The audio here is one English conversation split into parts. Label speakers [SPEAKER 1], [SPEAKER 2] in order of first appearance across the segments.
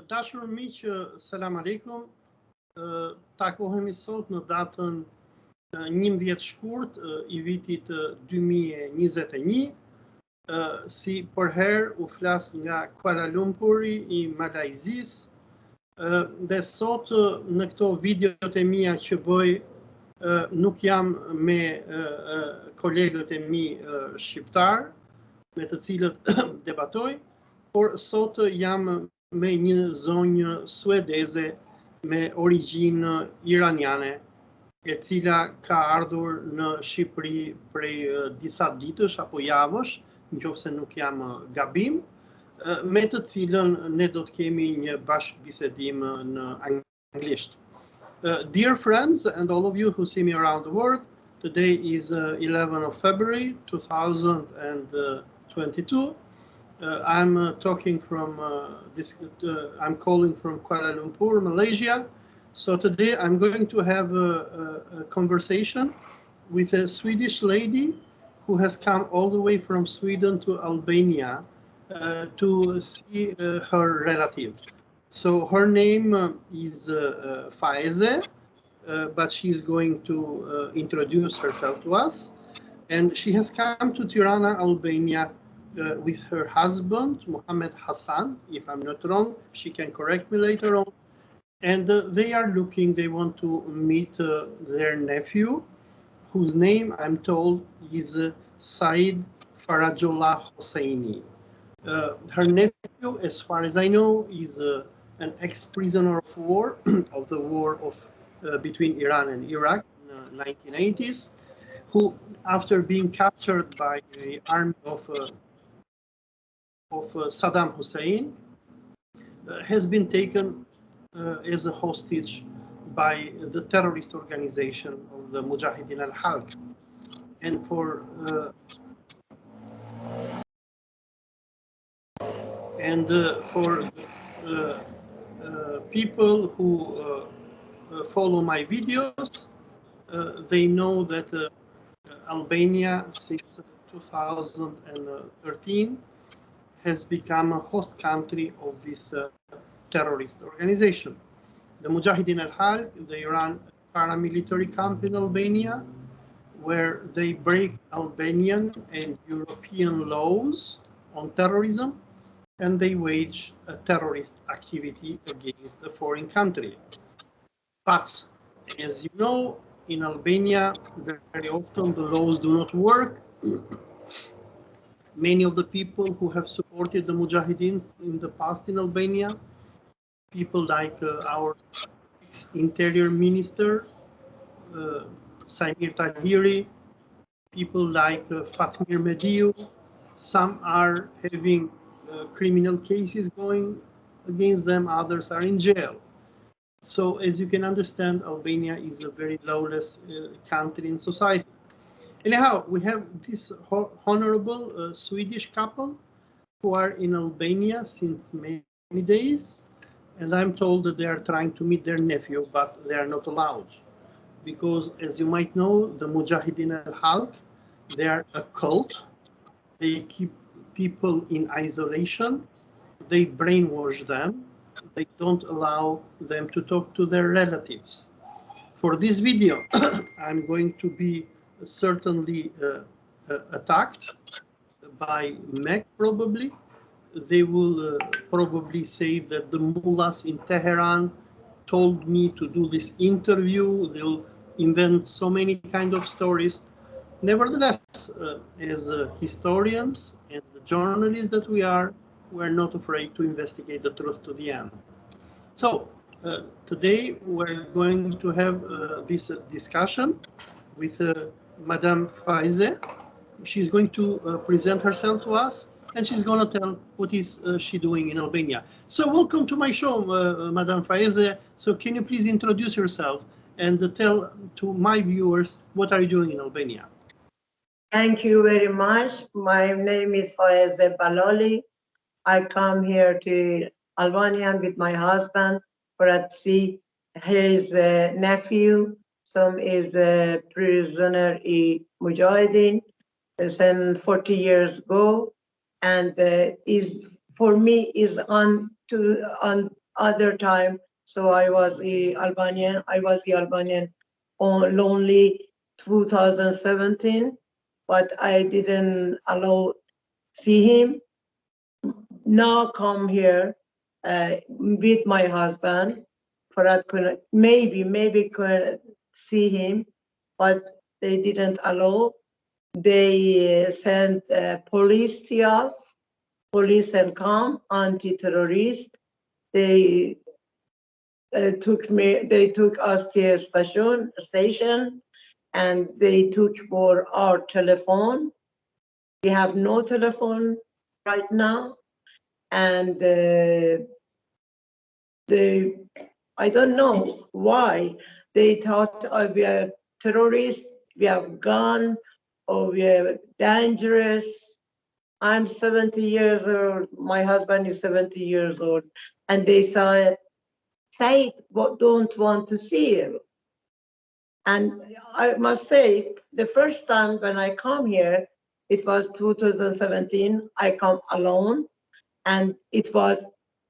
[SPEAKER 1] Dashur miq, selam aleikum. Takohemi sot në datën 11 shkurt I vitit 2021. Si për herë u flas nga Kuala Lumpuri I Malajzis. Dhe sot në këto videot e mia që bëj nuk jam me kolegët e mi shqiptar me të cilët debatoj, por sot jam me një zonjë suedeze me origjinë iraniane, e cila ka ardhur në Shqipëri prej disa ditësh apo javësh, nëse nuk jam gabim, me të cilën ne do të kemi një bashkëbisedim në anglisht. Dear friends and all of you who see me around the world, today is 11 of February 2022. I'm talking from I'm calling from Kuala Lumpur, Malaysia. So today I'm going to have a conversation with a Swedish lady who has come all the way from Sweden to Albania to see her relative. So her name is Faezeh, but she's going to introduce herself to us. And she has come to Tirana, Albania, with her husband, Mohammad Hassan, if I'm not wrong. She can correct me later on. And they want to meet their nephew, whose name I'm told is Saeid Farajollah Hosseini. Her nephew, as far as I know, is an ex-prisoner of war, of the war between Iran and Iraq in the 1980s, who, after being captured by the army of Saddam Hussein, has been taken as a hostage by the terrorist organization of the Mojaheden al-Halq. And for people who follow my videos, they know that Albania, since 2013, has become a host country of this terrorist organization. The Mojaheden al-Halq, they run a paramilitary camp in Albania, where they break Albanian and European laws on terrorism, and they wage a terrorist activity against a foreign country. But, as you know, in Albania, very often the laws do not work. Many of the people who have supported the Mojahedeens in the past in Albania, people like our interior minister, Saimir Tahiri, people like Fatmir Mediu, some are having criminal cases going against them, others are in jail. So as you can understand, Albania is a very lawless country in society. Anyhow, we have this honorable Swedish couple who are in Albania since many days, and I'm told that they are trying to meet their nephew, but they are not allowed. Because, as you might know, the Mojaheden al-Halq, they are a cult. They keep people in isolation. They brainwash them. They don't allow them to talk to their relatives. For this video, I'm going to be certainly attacked by MEC, probably. They will probably say that the mullahs in Tehran told me to do this interview. They'll invent so many kind of stories. Nevertheless, as historians and the journalists that we are, we're not afraid to investigate the truth to the end. So today we're going to have this discussion with Madame Faezeh. She's going to present herself to us, and she's going to tell what is she doing in Albania. So welcome to my show, Madame Faezeh. So can you please introduce yourself and tell to my viewers what are you doing in Albania?
[SPEAKER 2] Thank you very much. My name is Faezeh Balali. I come here to Albania with my husband for to see his nephew. Some is a prisoner in Mojaheden, since 40 years ago, and is for me is to on other time. So I was the Albanian. I was the Albanian on only 2017, but I didn't allow see him. Now come here with my husband for that maybe could see him, but they didn't allow. They sent police to us, police and come anti-terrorist. They took us to a station, and they took for our telephone. We have no telephone right now, and I don't know why they thought we are terrorists, we have gun, or we are dangerous. I'm 70 years old, my husband is 70 years old, and they said, Said don't want to see you. And I must say, the first time when I come here, it was 2017, I come alone, and it was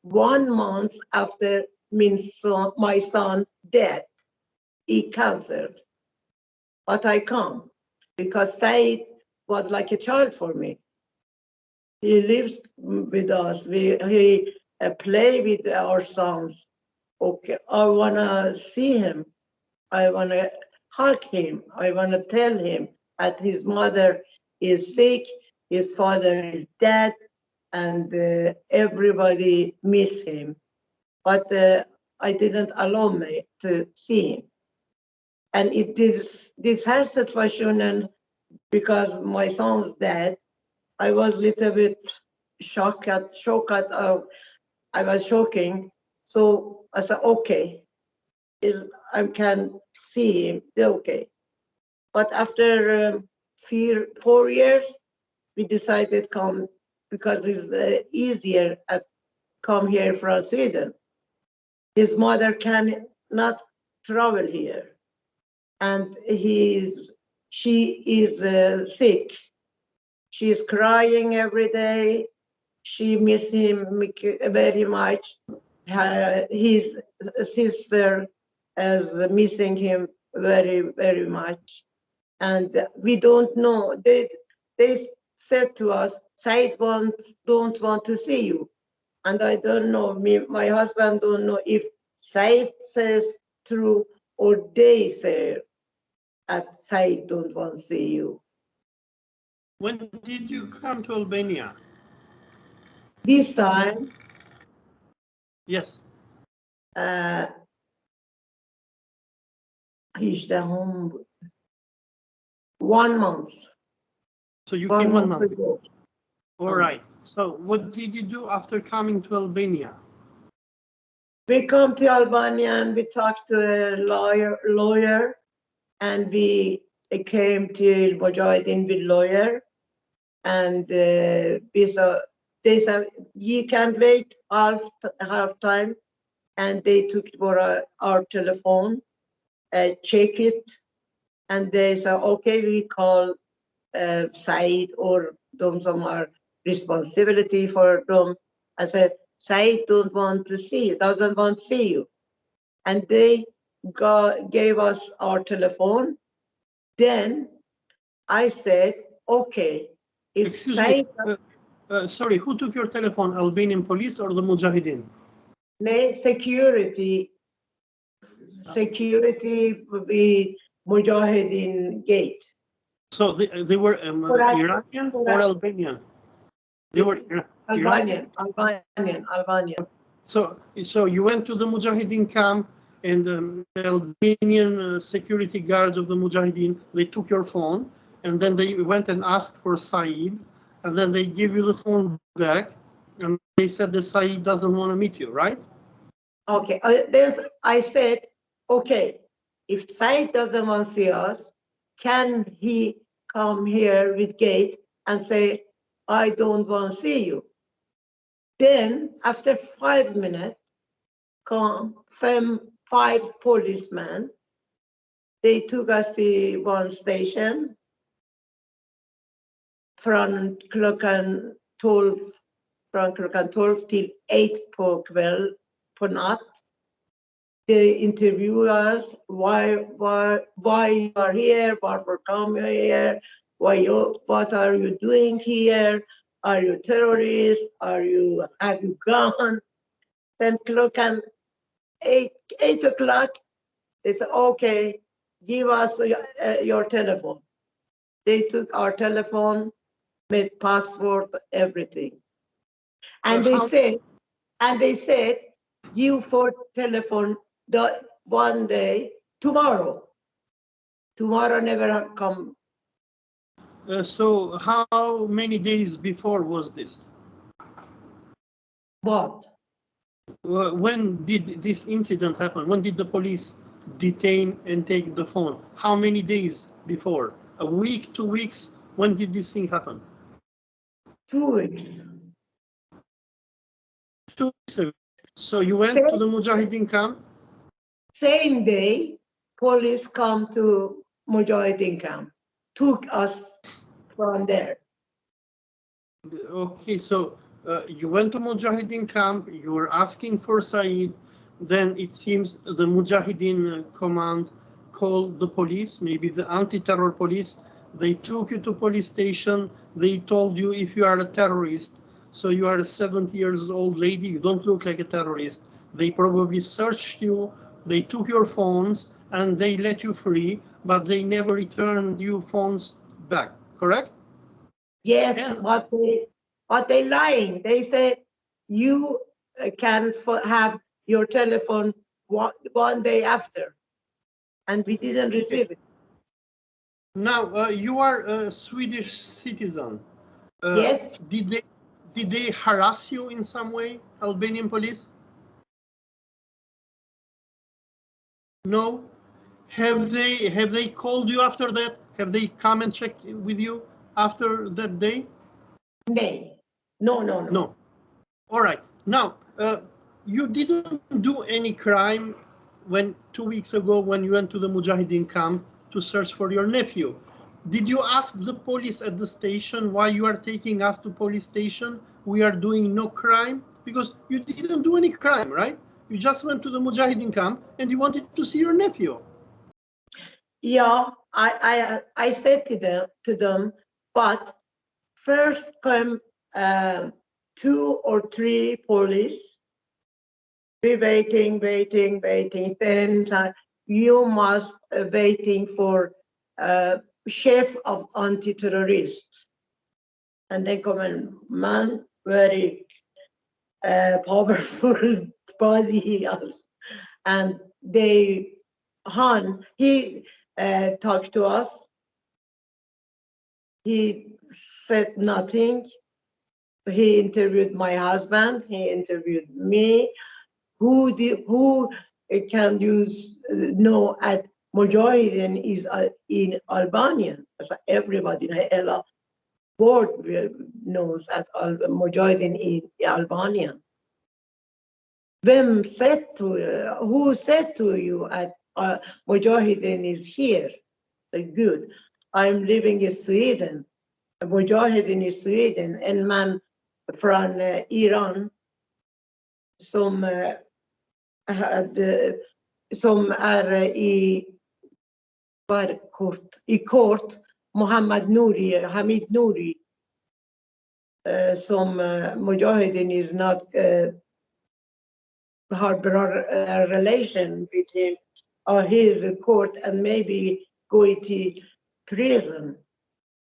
[SPEAKER 2] 1 month after my son dead, he cancer. But I come because Said was like a child for me. He lives with us. He play with our sons. Okay, I wanna see him. I wanna hug him. I wanna tell him that his mother is sick, his father is dead, and everybody miss him. But I didn't allow me to see him. And it is this health situation, and because my son's dead, I was a little bit shocked. I was shocking. So I said, okay, I can see him, okay. But after 4 years, we decided come because it's easier at come here from Sweden. His mother cannot travel here, and she is sick. She is crying every day. She misses him very much. His sister is missing him very, very much. And we don't know. They said to us, Said don't want to see you. And I don't know, my husband don't know if Said says true or they say that Said don't want to see you.
[SPEAKER 1] When did you come to Albania?
[SPEAKER 2] This time,
[SPEAKER 1] Yes.
[SPEAKER 2] 1 month.
[SPEAKER 1] So you came 1 month
[SPEAKER 2] ago.
[SPEAKER 1] All right. So what did you do after coming to Albania?
[SPEAKER 2] We come to Albania and we talked to a lawyer, and we came to Mojaheden with lawyer, and they said you can wait half time, and they took for our telephone, check it, and they said okay, we call Said or some are responsibility for them. I said Said doesn't want to see you, and they gave us our telephone. Then I said, okay, if
[SPEAKER 1] Excuse
[SPEAKER 2] Said,
[SPEAKER 1] me, sorry, who took your telephone, Albanian police or the Mojaheden?
[SPEAKER 2] security the Mojaheden gate.
[SPEAKER 1] So they were Iranian or Albanian? They were
[SPEAKER 2] Albanian.
[SPEAKER 1] So you went to the Mojaheden camp, and the Albanian security guards of the Mojaheden, they took your phone, and then they went and asked for Saeed, and then they give you the phone back, and they said that Saeed doesn't want to meet you, right?
[SPEAKER 2] Okay, I said, okay, if Saeed doesn't want to see us, can he come here with gate and say, I don't want to see you? Then after 5 minutes, come 5 policemen. They took us to one station from clock and 12 from 12 till 8 per night. They interview us, why you are here, what for come here, what are you doing here? Are you terrorists? Have you gone? 10 o'clock and 8 o'clock, they said, okay, give us your telephone. They took our telephone, made password, everything. And they said, give for telephone one day, tomorrow. Tomorrow never come.
[SPEAKER 1] So how many days before was this?
[SPEAKER 2] What?
[SPEAKER 1] When did this incident happen? When did the police detain and take the phone? How many days before? A week, 2 weeks? When did this thing happen?
[SPEAKER 2] 2 weeks.
[SPEAKER 1] 2 weeks ago. So you went to the Mojaheden camp?
[SPEAKER 2] Same day, police come to Mojaheden camp, took us from there.
[SPEAKER 1] Okay, so you went to Mojaheden camp, you were asking for Saeed, then it seems the Mojaheden command called the police, maybe the anti-terror police. They took you to police station. They told you if you are a terrorist, so you are a 70 years old lady, you don't look like a terrorist. They probably searched you, they took your phones, and they let you free, but they never returned you phones back, correct?
[SPEAKER 2] Yes, but they lying. They said you can have your telephone one day after, and we didn't receive it.
[SPEAKER 1] Now you are a Swedish citizen.
[SPEAKER 2] Yes.
[SPEAKER 1] Did they harass you in some way, Albanian police? No. Have they called you after that? Have they come and checked with you after that day?
[SPEAKER 2] No.
[SPEAKER 1] No. All right. Now, you didn't do any crime when 2 weeks ago when you went to the Mojaheden camp to search for your nephew. Did you ask the police at the station why you are taking us to police station? We are doing no crime? Because you didn't do any crime, right? You just went to the Mojaheden camp and you wanted to see your nephew.
[SPEAKER 2] Yeah, I said to them, but first come 2 or 3 police. Be waiting. Then you must waiting for chief of anti-terrorists. And they come in, man, very powerful body. And he talked to us. He said nothing. He interviewed my husband. He interviewed me. Who can know at Mojaheden is in Albanian. So everybody in the world knows at Mojaheden is Albanian. Who said to you at Mojaheden is here? Good. I'm living in Sweden. Mojaheden is Sweden. En man from Iran som i kort Hamid Nouri som Mojaheden is not have a relation with him or his court and maybe go to prison.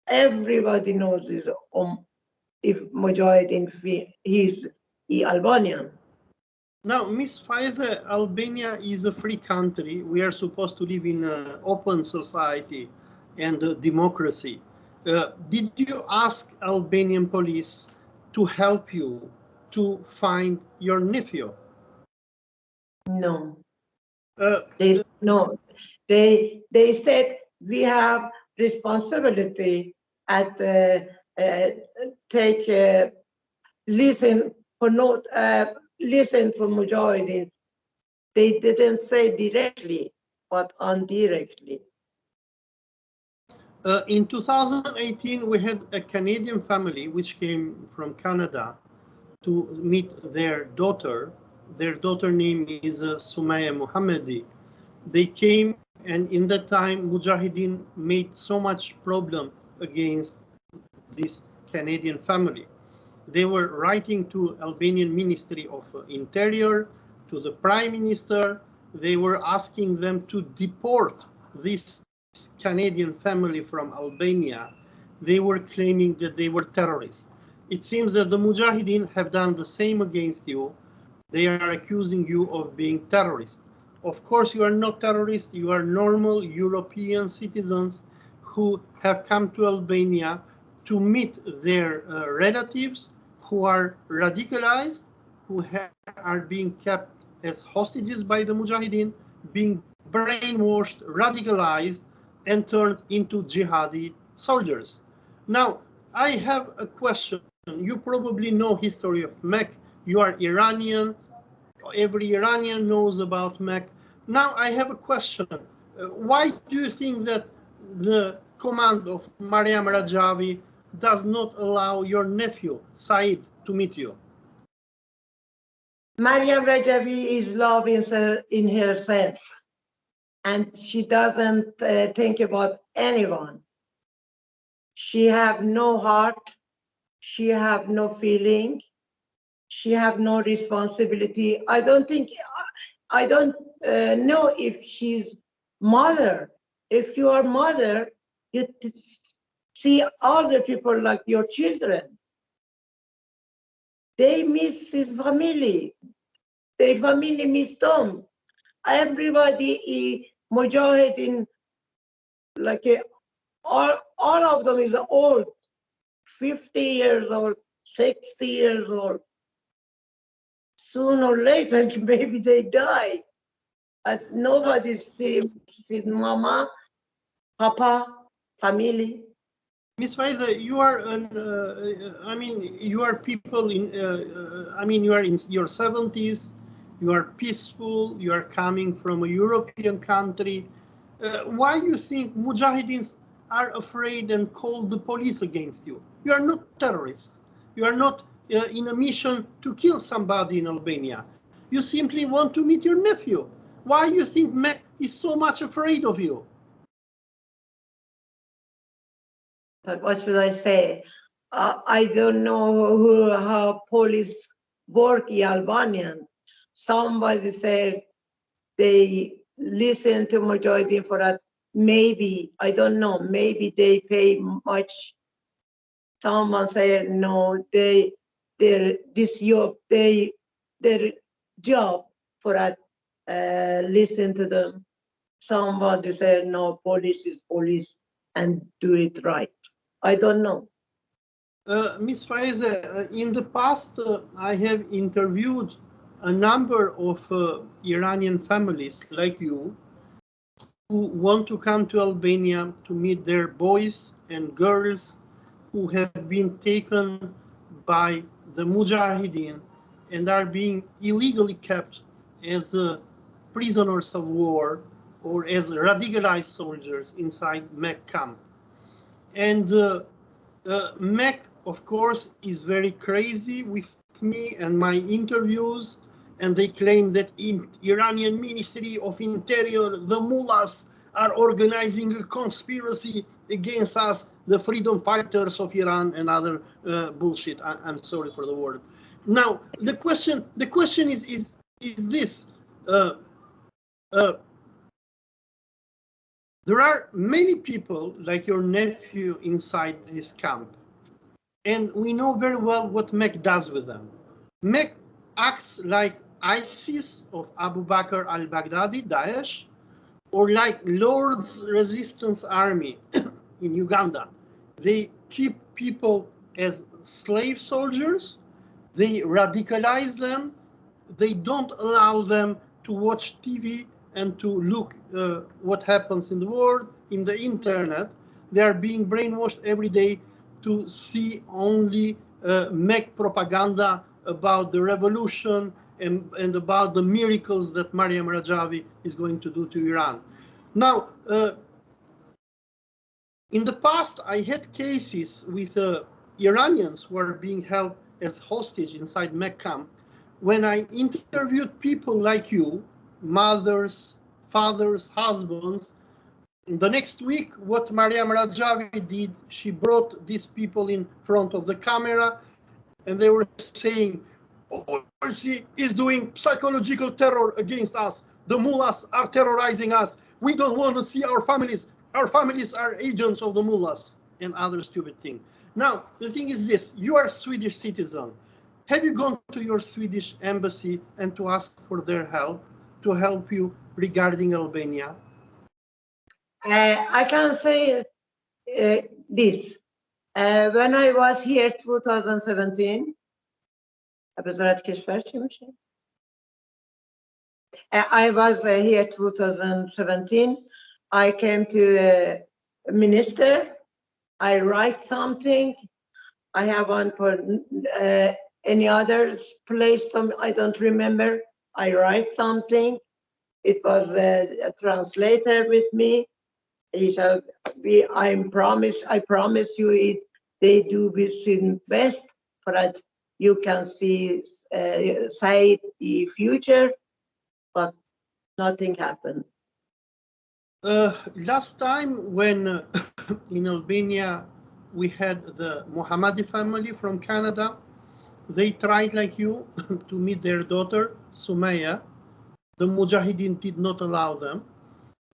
[SPEAKER 2] Everybody knows this, if Mojaheden is Albanian.
[SPEAKER 1] Now, Ms. Faezeh, Albania is a free country. We are supposed to live in an open society and democracy. Did you ask Albanian police to help you to find your nephew?
[SPEAKER 2] No. They said we have responsibility at listen for Mojaheden. They didn't say directly, but indirectly.
[SPEAKER 1] In 2018, we had a Canadian family which came from Canada. to meet their daughter. Their daughter name is Sumaya Mohammadi. They came, and in that time, Mojaheden made so much problem against this Canadian family. They were writing to Albanian Ministry of Interior, to the Prime Minister. They were asking them to deport this Canadian family from Albania. They were claiming that they were terrorists. It seems that the Mojaheden have done the same against you. They are accusing you of being terrorists. Of course, you are not terrorists. You are normal European citizens who have come to Albania to meet their relatives who are radicalized, who are being kept as hostages by the Mojaheden, being brainwashed, radicalized, and turned into jihadi soldiers. Now, I have a question. You probably know history of MEK. You are Iranian. Every Iranian knows about MEK. Now, I have a question. Why do you think that the command of Maryam Rajavi does not allow your nephew, Saeid, to meet you?
[SPEAKER 2] Maryam Rajavi is love in herself, and she doesn't think about anyone. She have no heart, she have no feeling, she have no responsibility. I don't know if she's mother. If you are mother, you see all the people like your children. They miss his family. Their family miss them. Everybody is Mojaheden, like all of them is old, 50 years old, 60 years old. Sooner or later, maybe they die. But nobody sees mama, papa, family.
[SPEAKER 1] Ms. Faezeh, you are, you are people in, you are in your 70s, you are peaceful, you are coming from a European country. Why do you think Mojahedeens are afraid and call the police against you? You are not terrorists. You are not in a mission to kill somebody in Albania. You simply want to meet your nephew. Why do you think MEK is so much afraid of you?
[SPEAKER 2] What should I say? I don't know how police work in Albanian. Somebody said they listen to Mojaheden for that. Maybe, I don't know, maybe they pay much. Someone said no, their job for that, listen to them. Somebody said no, police is police and do it right. I don't know.
[SPEAKER 1] Ms. Faezeh, in the past, I have interviewed a number of Iranian families like you who want to come to Albania to meet their boys and girls who have been taken by the Mojaheden and are being illegally kept as prisoners of war or as radicalized soldiers inside MEK camp. And MEK, of course, is very crazy with me and my interviews, and they claim that in Iranian Ministry of Interior, the mullahs are organizing a conspiracy against us, the freedom fighters of Iran, and other bullshit. I'm sorry for the word. Now, the question is this. There are many people like your nephew inside this camp, and we know very well what MEK does with them. MEK acts like ISIS of Abu Bakr al-Baghdadi, Daesh, or like Lord's Resistance Army in Uganda. They keep people as slave soldiers, they radicalize them, they don't allow them to watch TV and to look what happens in the world, in the internet. They are being brainwashed every day to see only MEK propaganda about the revolution and about the miracles that Maryam Rajavi is going to do to Iran. Now, in the past, I had cases with Iranians who are being held as hostage inside Mecca, when I interviewed people like you, mothers, fathers, husbands, the next week, what Maryam Rajavi did, she brought these people in front of the camera, and they were saying, oh, she is doing psychological terror against us. The mullahs are terrorizing us. We don't want to see our families. Our families are agents of the mullahs, and other stupid thing. Now, the thing is this, you are a Swedish citizen. Have you gone to your Swedish embassy and to ask for their help, to help you regarding Albania?
[SPEAKER 2] I can say this. When I was here 2017, I was here 2017. I came to the minister. I write something. I have one for any other place. I don't remember. I write something. It was a translator with me. He said, I promise you it. They do this best for that you can see Saeid the future, but nothing happened.
[SPEAKER 1] Last time when in Albania we had the Mohammadi family from Canada, they tried like you to meet their daughter, Sumaya. The Mojaheden did not allow them.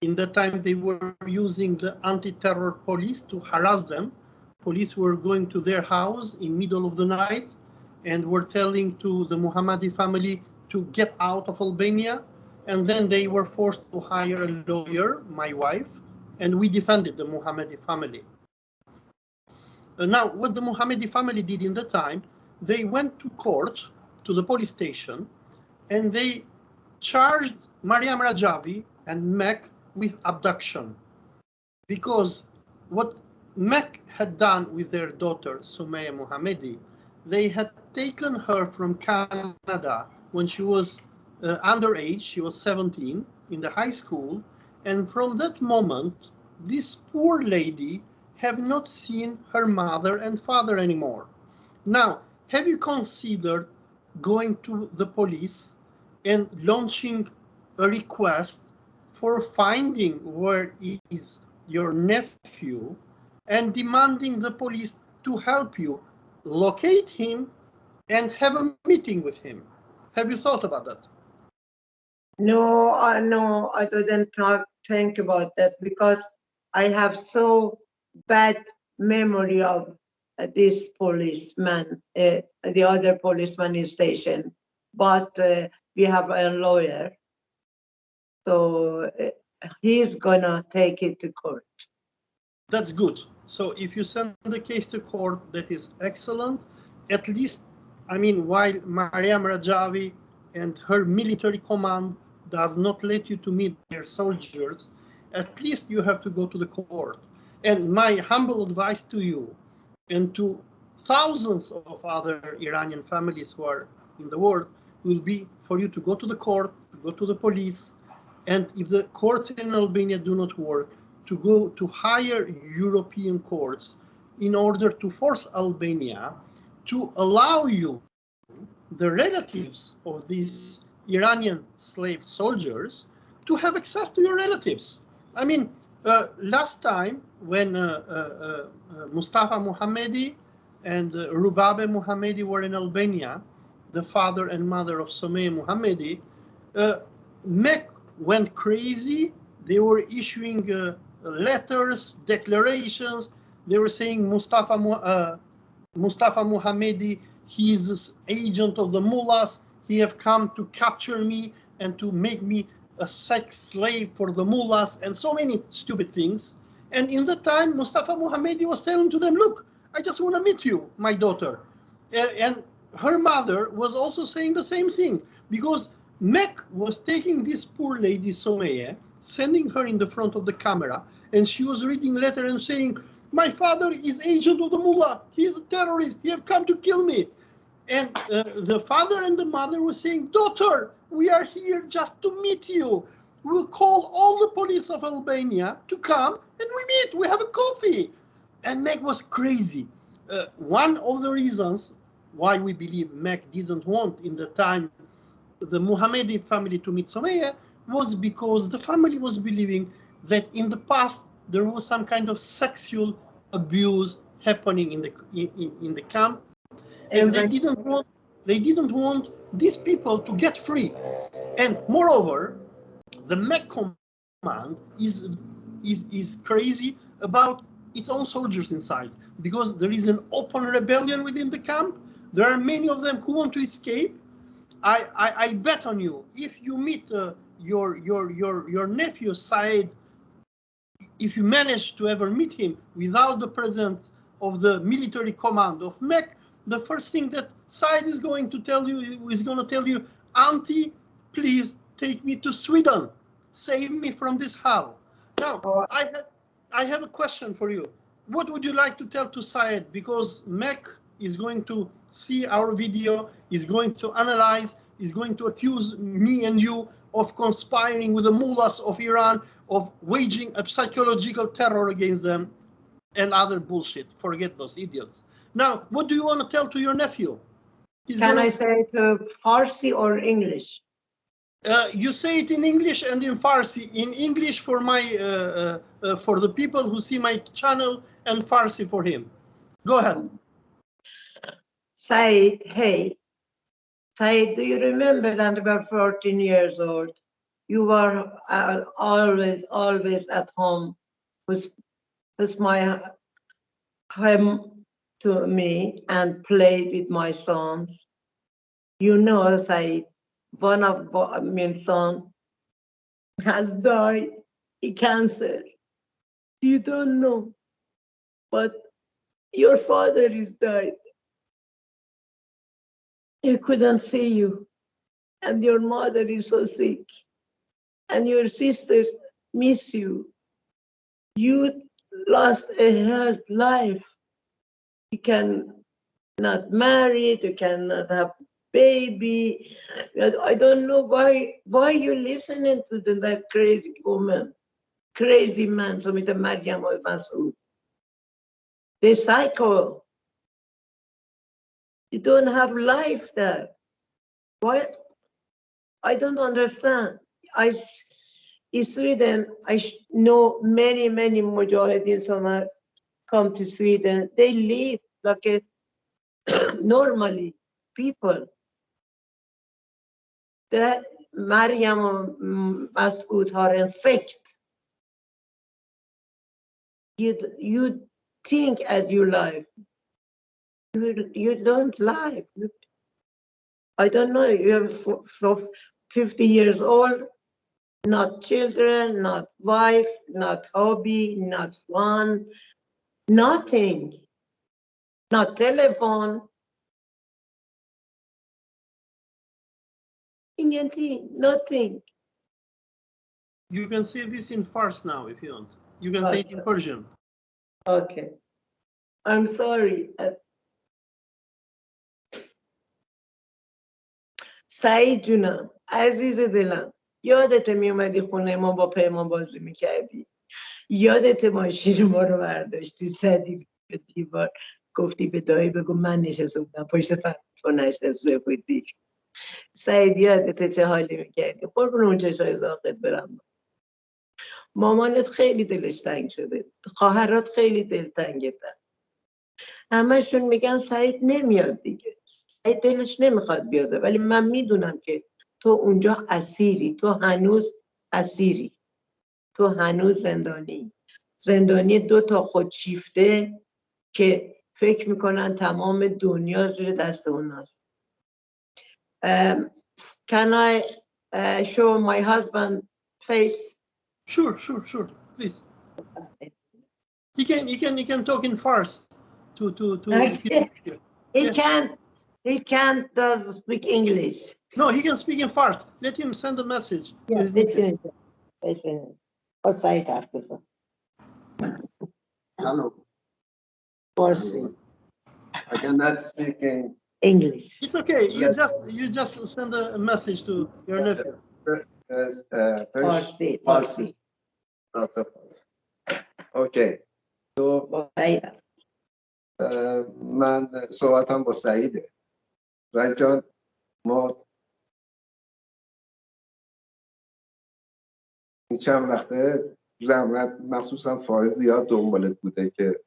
[SPEAKER 1] In that time, they were using the anti-terror police to harass them. Police were going to their house in middle of the night and were telling to the Mohammadi family to get out of Albania. And then they were forced to hire a lawyer, my wife, and we defended the Mohammadi family. Now, what the Mohammadi family did in the time, they went to court, to the police station, and they charged Maryam Rajavi and Mek with abduction. Because what Mek had done with their daughter, Sumaya Mohammadi, they had taken her from Canada when she was underage, she was 17, in the high school, and from that moment, this poor lady have not seen her mother and father anymore. Now, have you considered going to the police and launching a request for finding where is your nephew and demanding the police to help you locate him and have a meeting with him? Have you thought about that?
[SPEAKER 2] No, I didn't think about that because I have so bad memory of this policeman, the other policeman in station. But we have a lawyer, so he's gonna take it to court.
[SPEAKER 1] That's good. So if you send the case to court, that is excellent. At least, I mean, while Maryam Rajavi and her military command does not let you to meet their soldiers, at least you have to go to the court. And my humble advice to you and to thousands of other Iranian families who are in the world will be for you to go to the court, to go to the police, and if the courts in Albania do not work, to go to higher European courts in order to force Albania to allow you, the relatives of these Iranian slave soldiers, to have access to your relatives. I mean, last time when Mustafa Mohammadi and Rubabe Mohammadi were in Albania, the father and mother of Someh Mohammadi, Mek went crazy. They were issuing letters, declarations. They were saying Mustafa Mohammadi, he is agent of the mullahs. He have come to capture me and to make me a sex slave for the mullahs and so many stupid things. And in the time, Mustafa Mohammadi was telling to them, look, I just want to meet you, my daughter. And her mother was also saying the same thing because Mek was taking this poor lady, Someh, sending her in the front of the camera, and she was reading letter and saying, my father is agent of the mullah. He's a terrorist. He have come to kill me. And the father and the mother were saying, daughter, we are here just to meet you. We'll call all the police of Albania to come and we meet. We have a coffee. And Meg was crazy. One of the reasons why we believe Mek didn't want in the time the Mohammedi family to meet Sumaya was because the family was believing that in the past there was some kind of sexual abuse happening in the camp, and
[SPEAKER 2] Exactly.
[SPEAKER 1] they didn't want these people to get free. And moreover, the Mek command is crazy about its own soldiers inside, because there is an open rebellion within the camp. There are many of them who want to escape. I bet on you, if you meet your nephew Saeid, if you manage to ever meet him without the presence of the military command of Mek, the first thing that Saeid is going to tell you, Auntie, please take me to Sweden. Save me from this hell. Now, I have a question for you. What would you like to tell to Saeid? Because Mek is going to see our video, is going to analyze, is going to accuse me and you of conspiring with the mullahs of Iran, of waging a psychological terror against them and other bullshit. Forget those idiots. Now, what do you want to tell to your nephew?
[SPEAKER 2] Can I say it Farsi or English?
[SPEAKER 1] You say it in English and in Farsi. In English for my for the people who see my channel, and Farsi for him. Go ahead.
[SPEAKER 2] Saeid, hey. Saeid, do you remember that you were 14 years old? You were always at home with my home to me and played with my sons. You know, Saeed, one of my sons has died in cancer. You don't know, but your father is died. He couldn't see you, and your mother is so sick, and your sisters miss you. You lost a health life. You cannot marry, you cannot have baby. I don't know why you listening to that crazy woman, crazy man, so with the Maryam Rajavi. The psycho. You don't have life there. Why? I don't understand. In Sweden, I know many mojahedeen who come to Sweden. They live like a normally people. The Maryam Masud har en sekt. You think as you live. You don't live. I don't know. You have 50 years old, not children, not wife, not hobby, not fun, nothing, not telephone, nothing.
[SPEAKER 1] You can say this in Fars now if you want. You can say it in Persian.
[SPEAKER 2] Okay. I'm sorry. سعید جونم، عزیز دلم، یادت میومدی خونه ما با پیمان بازی میکردی؟ یادت ماشین ما رو برداشتی زدی به دیوار، گفتی به دایی بگو من نشسته بودم پشت فرد تو نشسته بودی؟ سعید یادت چه حالی میکردی؟ قربون اون چشای زاقت برم. مامانت خیلی دلش تنگ شده، خواهرات خیلی دلتنگتن، همشون میگن سعید نمیاد دیگه، سعید دلش نمیخواد بیاده، ولی من میدونم که تو اونجا اسیری، تو هنوز اسیری، تو هنوز زندانی 2 خودشیفته که فکر میکنن تمام دنیا زیر دست اوناست. Can I show my husband face?
[SPEAKER 1] Sure, please. He can talk in Fars to
[SPEAKER 2] Okay. He can't does speak English.
[SPEAKER 1] No, he can speak in Fars. Let him send a message.
[SPEAKER 2] Yeah, listen.
[SPEAKER 3] Hello.
[SPEAKER 2] Farsi.
[SPEAKER 3] I cannot speak in
[SPEAKER 2] English.
[SPEAKER 1] It's okay. You just send a message to your nephew.
[SPEAKER 2] Farsi.
[SPEAKER 3] Not the Farsi. Okay. So من صحبتم با سعیده. رای جان ما این چند وقته زحمت مخصوصا فایز زیاد دنبالت بوده که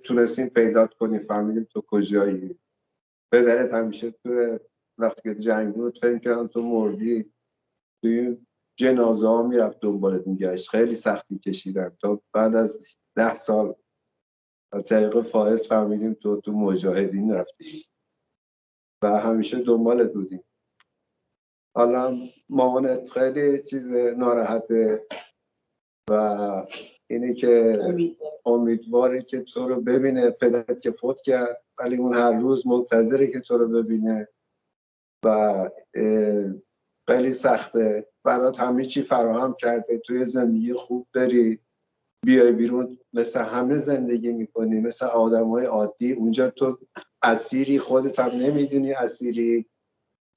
[SPEAKER 3] تونستیم پیدات کنیم، فهمیدیم تو کجایی. پدرت همیشه تو وقتی که جنگ بود فکر کردم تو مردی، توی جنازه ها میرفت دنبالت میگشت. خیلی سختی کشیدم تا بعد از 10 سال از طریق فایز فهمیدیم تو مجاهدین رفتی و همیشه دنبالت بودیم. حالا مامانت خیلی چیز ناراحته و اینی که امیدواره که تو رو ببینه. پدرت که فوت کرد ولی اون هر روز منتظره که تو رو ببینه و خیلی سخته. برات همه چی فراهم کرده، توی زندگی خوب داری، بیای بیرون مثل همه زندگی میکنی، مثل آدمای عادی. اونجا تو اسیری، خودت هم نمیدونی اسیری.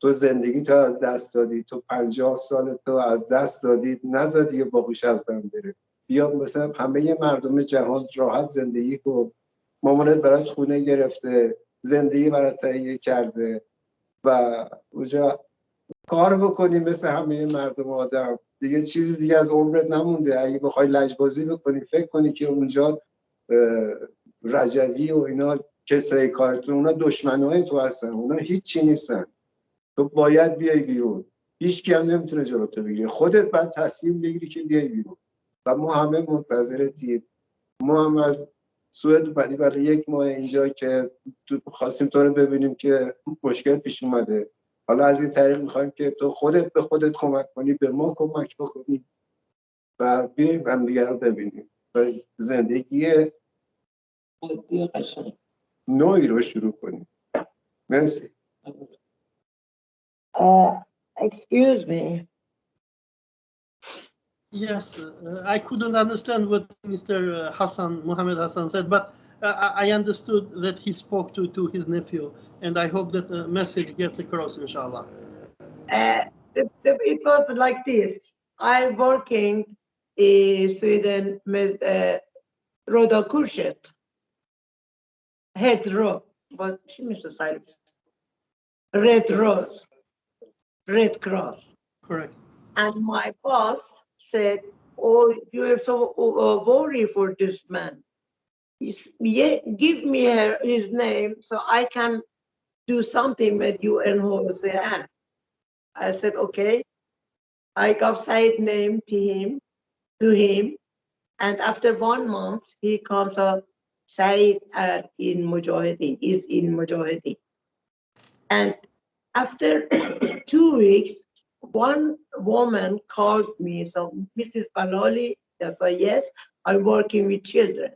[SPEAKER 3] تو زندگی تو از دست دادی، تو 50 سال تو از دست دادی، نزدی یه باقیش از بین بره. بیا مثلا همه مردم جهان راحت زندگی کن. مامانت برات خونه گرفته، زندگی برات تهیه کرده و اونجا کار بکنی مثل همه مردم آدم. دیگه چیزی دیگه از عمرت نمونده. اگه بخوای لجبازی بکنی فکر کنی که اونجا رجوی و اینا کسای کارتون اونا دشمنای تو هستن، اونا هیچی نیستن. تو باید بیای بیرون، هیچ کی هم نمیتونه جلوتو بگیره. خودت باید تصمیم بگیری که بیای بیرون و ما همه منتظرتیم. ما هم از سوئد اومدیم برای 1 ماه اینجا که خواستیم تو رو ببینیم که مشکل پیش اومده. حالا از این طریق میخوایم که تو خودت به خودت کمک کنی، به ما کمک بکنی و بیایم هم دیگه رو ببینیم و زندگی نوعی رو شروع کنیم. مرسی.
[SPEAKER 2] Excuse me.
[SPEAKER 1] Yes, I couldn't understand what Mr. Hassan, Mohammad Hassan said, but I understood that he spoke to his nephew, and I hope that the message gets across, inshallah.
[SPEAKER 2] It was like this. I'm working in Sweden with Röda Korset, head row, but she missed the side. Red Rose, Red Cross.
[SPEAKER 1] Correct.
[SPEAKER 2] And my boss said, "Oh, you are so worried for this man. Yeah, give me his name so I can do something with you and Hossein." I said, okay. I gave Saeid name to him, and after 1 month, he comes up, Saeid in Mojaheden, is in Mojaheden. And after 2 weeks, one woman called me, so Mrs. Balali, I said, yes, I'm working with children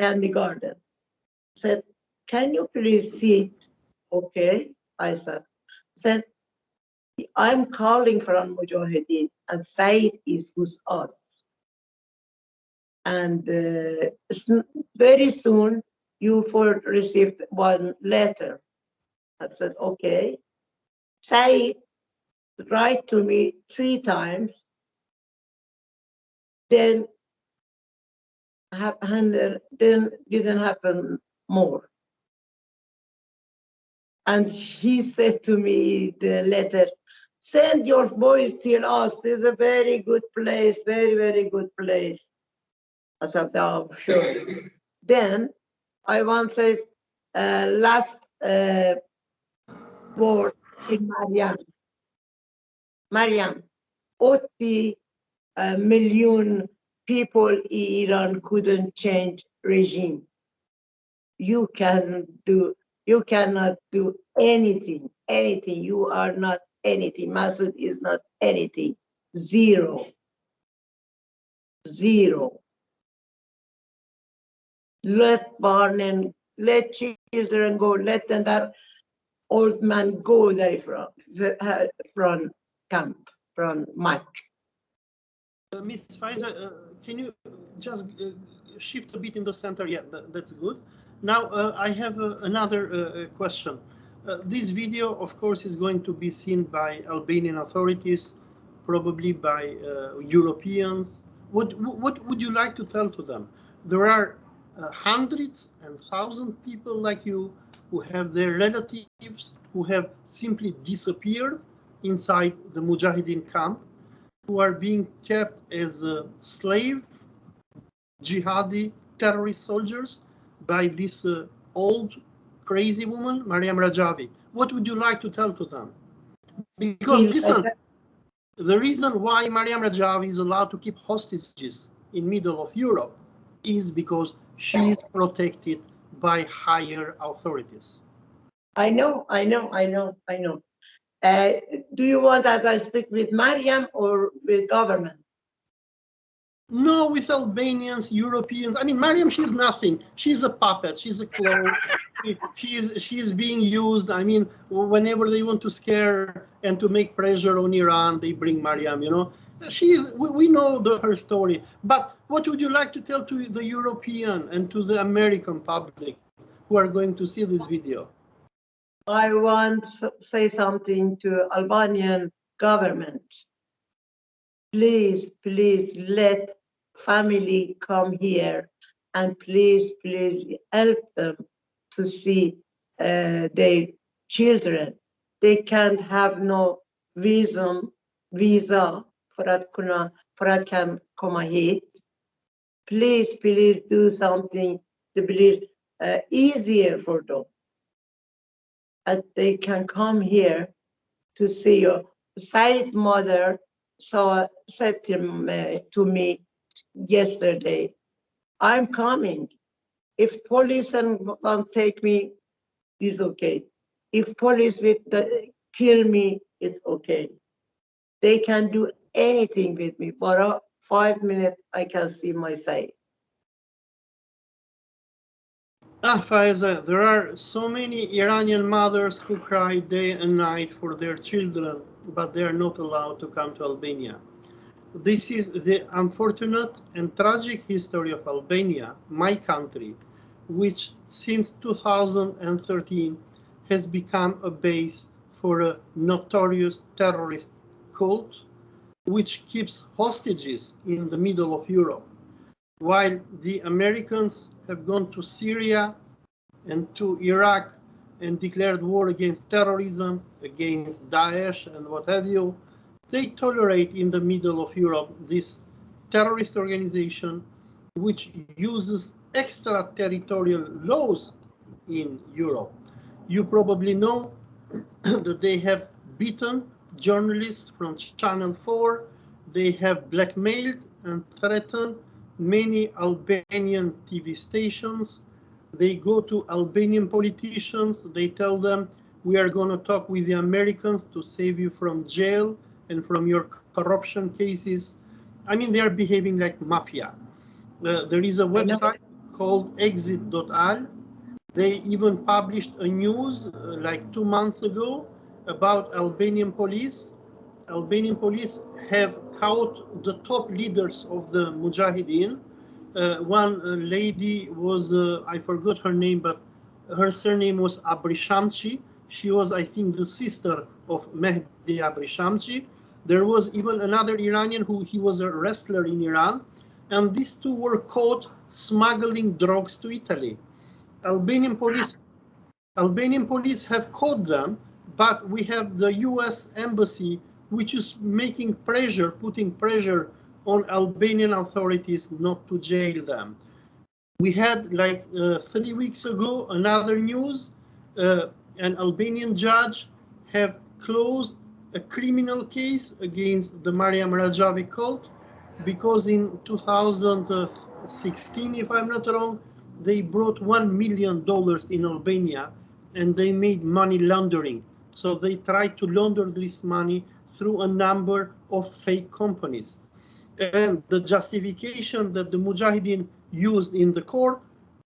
[SPEAKER 2] and the garden. Said, can you please sit? Okay, I said, I'm calling from Mojaheden, and Saeed is with us. And very soon, you will receive 1 letter. I said, okay. Saeed write to me 3 times, then didn't happen more. And he said to me the letter, send your boys to us. This is a very good place, very, very good place. I said, oh, sure. Then I want to say last word in Maryam. Maryam, 80 million people in Iran couldn't change regime. You cannot do anything. You are not anything. Masoud is not anything. Zero. Let Barnen, let children go, let that old man go there from camp, from Mike.
[SPEAKER 1] Ms. Faezeh, can you just shift a bit in the center? Yeah, that's good. Now, I have another question. This video, of course, is going to be seen by Albanian authorities, probably by Europeans. What would you like to tell to them? There are hundreds and thousands of people like you who have their relatives who have simply disappeared inside the Mojaheden camp, who are being kept as slave, jihadi, terrorist soldiers by this old, crazy woman, Maryam Rajavi. What would you like to tell to them? Because listen, the reason why Maryam Rajavi is allowed to keep hostages in middle of Europe is because she is protected by higher authorities.
[SPEAKER 2] I know. Do you want that I speak with Maryam or with government?
[SPEAKER 1] No, with Albanians, Europeans. I mean, Maryam, she's nothing. She's a puppet. She's a clone. She's being used. I mean, whenever they want to scare and to make pressure on Iran, they bring Maryam, you know. We know her story. But what would you like to tell to the European and to the American public who are going to see this video?
[SPEAKER 2] I want to say something to Albanian government. Please let family come here and please help them to see their children. They can't have no visa för att kan komma hit. Please do something to be easier for them. And they can come here to see you. Said's mother said to me yesterday, I'm coming. If police won't take me, it's okay. If police will kill me, it's okay. They can do anything with me. For 5 minutes, I can see my Said.
[SPEAKER 1] Faezeh, there are so many Iranian mothers who cry day and night for their children, but they are not allowed to come to Albania. This is the unfortunate and tragic history of Albania, my country, which since 2013 has become a base for a notorious terrorist cult, which keeps hostages in the middle of Europe. While the Americans have gone to Syria and to Iraq and declared war against terrorism, against Daesh and what have you, they tolerate in the middle of Europe this terrorist organization which uses extraterritorial laws in Europe. You probably know that they have beaten journalists from Channel 4, they have blackmailed and threatened many Albanian TV stations. They go to Albanian politicians, they tell them, we are going to talk with the Americans to save you from jail and from your corruption cases. I mean, they are behaving like mafia. There is a website called exit.al. They even published a news like 2 months ago about Albanian police. Albanian police have caught the top leaders of the Mojaheden. One lady was, I forgot her name, but her surname was Abrishamchi. She was, I think, the sister of Mehdi Abrishamchi. There was even another Iranian he was a wrestler in Iran. And these two were caught smuggling drugs to Italy. Albanian police have caught them, but we have the US embassy which is putting pressure on Albanian authorities not to jail them. We had like 3 weeks ago another news, an Albanian judge have closed a criminal case against the Maryam Rajavi cult because in 2016, if I'm not wrong, they brought $1 million in Albania and they made money laundering. So they tried to launder this money through a number of fake companies. And the justification that the Mojaheden used in the court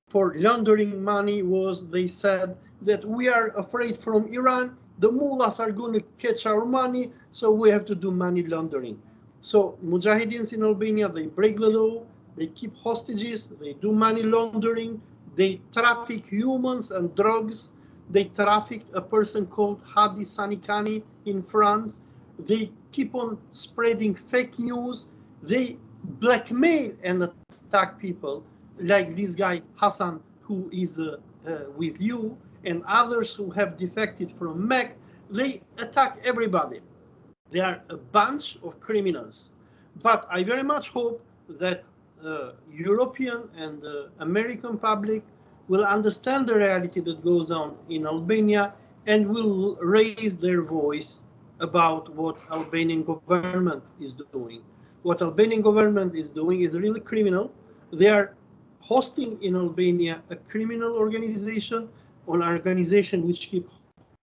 [SPEAKER 1] for laundering money was they said that we are afraid from Iran, the mullahs are going to catch our money, so we have to do money laundering. So Mojahedeens in Albania, they break the law, they keep hostages, they do money laundering, they traffic humans and drugs. They trafficked a person called Hadi Sanikani in France. They keep on spreading fake news. They blackmail and attack people. like this guy Hassan, who is with you, and others who have defected from MEC, they attack everybody. They are a bunch of criminals. But I very much hope that European and American public will understand the reality that goes on in Albania and will raise their voice about what Albanian government is doing. What Albanian government is doing is really criminal. They are hosting in Albania a criminal organization, an organization which keeps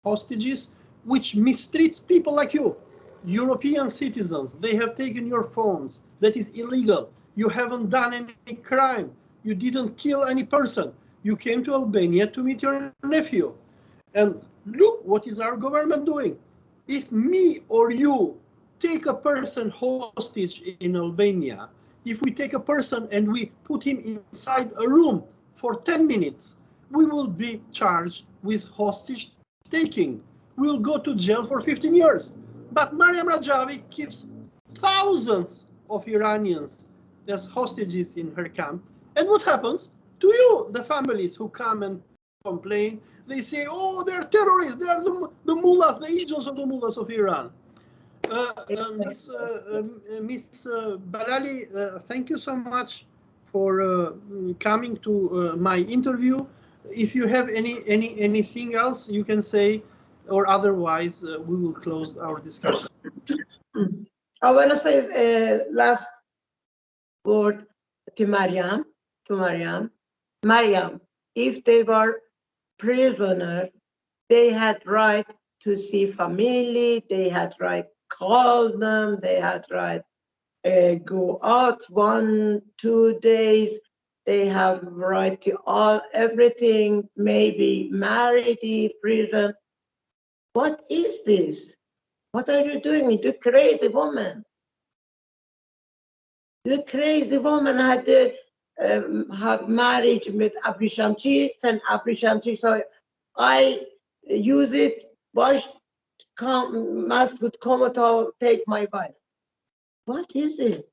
[SPEAKER 1] hostages, which mistreats people like you. European citizens, they have taken your phones. That is illegal. You haven't done any crime. You didn't kill any person. You came to Albania to meet your nephew. And look, what is our government doing? If me or you take a person hostage in Albania, if we take a person and we put him inside a room for 10 minutes, we will be charged with hostage taking. We will go to jail for 15 years. But Maryam Rajavi keeps thousands of Iranians as hostages in her camp. And what happens to you, the families who come and complain? They say, oh, they're terrorists. They're the mullahs, the agents of the mullahs of Iran. Miss Balali, thank you so much for coming to my interview. If you have anything else you can say, or otherwise we will close our discussion.
[SPEAKER 2] I want to say a last word to Maryam. Maryam, if they were prisoner, they had right to see family. They had right call them. They had right go out 1-2 days. They have right to everything. Maybe married in prison. What is this? What are you doing? You crazy woman. You crazy woman had to have marriage with Abrishamchi and Abrishamchi. So I use it. Wash, come, Masud Komoto, take my wife. What is it?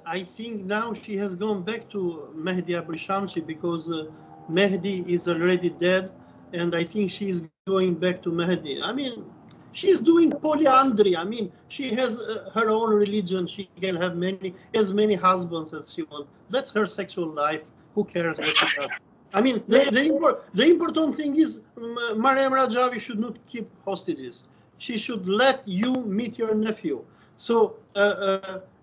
[SPEAKER 1] I think now she has gone back to Mehdi Abrishamchi because Mehdi is already dead, and I think she is going back to Mehdi. I mean, she's doing polyandry. I mean, she has her own religion. She can have as many husbands as she wants. That's her sexual life. Who cares what she does? I mean, the important thing is Maryam Rajavi should not keep hostages. She should let you meet your nephew. So,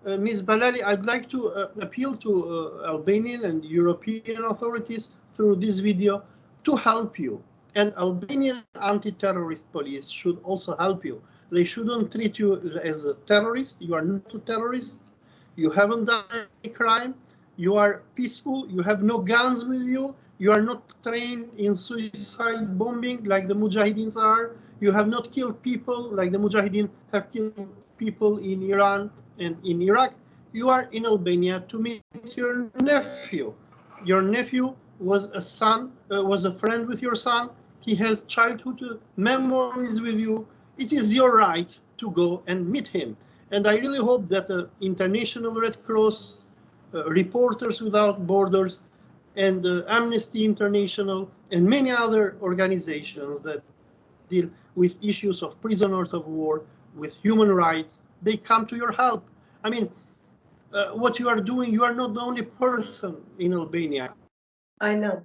[SPEAKER 1] Ms. Balali, I'd like to appeal to Albanian and European authorities through this video to help you. And Albanian anti-terrorist police should also help you. They shouldn't treat you as a terrorist. You are not a terrorist. You haven't done any crime. You are peaceful. You have no guns with you. You are not trained in suicide bombing like the Mojahedeens are. You have not killed people like the Mojahedeen have killed people in Iran and in Iraq. You are in Albania to meet your nephew. Your nephew was a friend with your son. He has childhood memories with you. It is your right to go and meet him. And I really hope that the International Red Cross, Reporters Without Borders, and Amnesty International, and many other organizations that deal with issues of prisoners of war, with human rights, they come to your help. I mean, what you are doing, you are not the only person in Albania.
[SPEAKER 2] I know.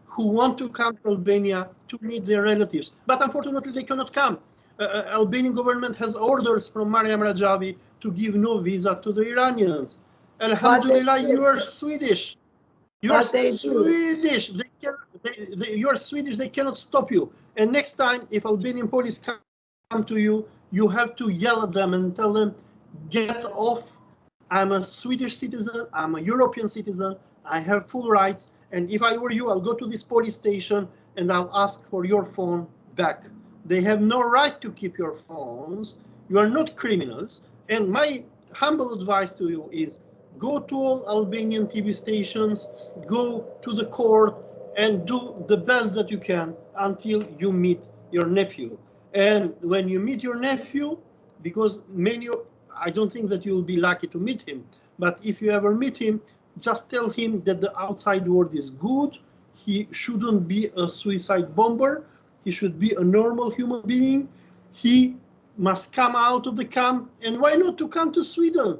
[SPEAKER 1] Who want to come to Albania to meet their relatives. But unfortunately, they cannot come. Albanian government has orders from Maryam Rajavi to give no visa to the Iranians. Alhamdulillah, you are Swedish. You are Swedish. You are Swedish. They cannot stop you. And next time, if Albanian police come to you, you have to yell at them and tell them, get off. I'm a Swedish citizen. I'm a European citizen. I have full rights. And if I were you, I'll go to this police station and I'll ask for your phone back. They have no right to keep your phones. You are not criminals. And my humble advice to you is go to all Albanian TV stations, go to the court, and do the best that you can until you meet your nephew. And when you meet your nephew, because I don't think that you'll be lucky to meet him, but if you ever meet him, just tell him that the outside world is good. He shouldn't be a suicide bomber. He should be a normal human being. He must come out of the camp, and why not to come to Sweden?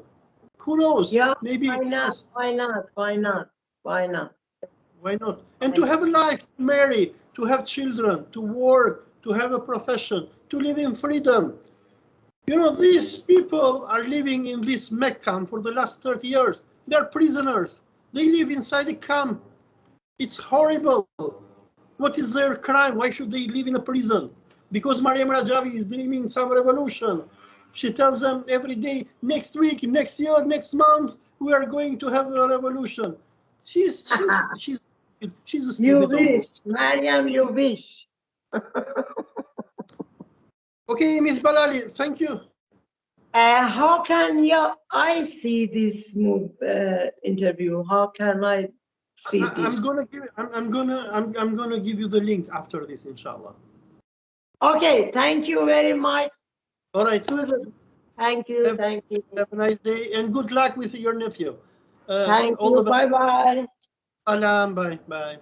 [SPEAKER 1] Who knows?
[SPEAKER 2] Yeah,
[SPEAKER 1] maybe.
[SPEAKER 2] why not? Why not? Why not? Why not?
[SPEAKER 1] Why not? And to have a life, to marry, to have children, to work, to have a profession, to live in freedom. You know, these people are living in this Mech camp for the last 30 years. They're prisoners. They live inside a camp. It's horrible. What is their crime? Why should they live in a prison? Because Maryam Rajavi is dreaming some revolution. She tells them every day, next week, next year, next month, we are going to have a revolution. She's a stupid.
[SPEAKER 2] You wish, Maryam, you wish.
[SPEAKER 1] Okay, Ms. Balali, thank you.
[SPEAKER 2] How can I see this interview? How can I see this?
[SPEAKER 1] I'm gonna give you the link after this, inshallah.
[SPEAKER 2] Okay, thank you very much.
[SPEAKER 1] All right.
[SPEAKER 2] Thank you. Thank you.
[SPEAKER 1] Have a nice day and good luck with your nephew.
[SPEAKER 2] Thank you. Bye bye.
[SPEAKER 1] Salam. Bye. Bye.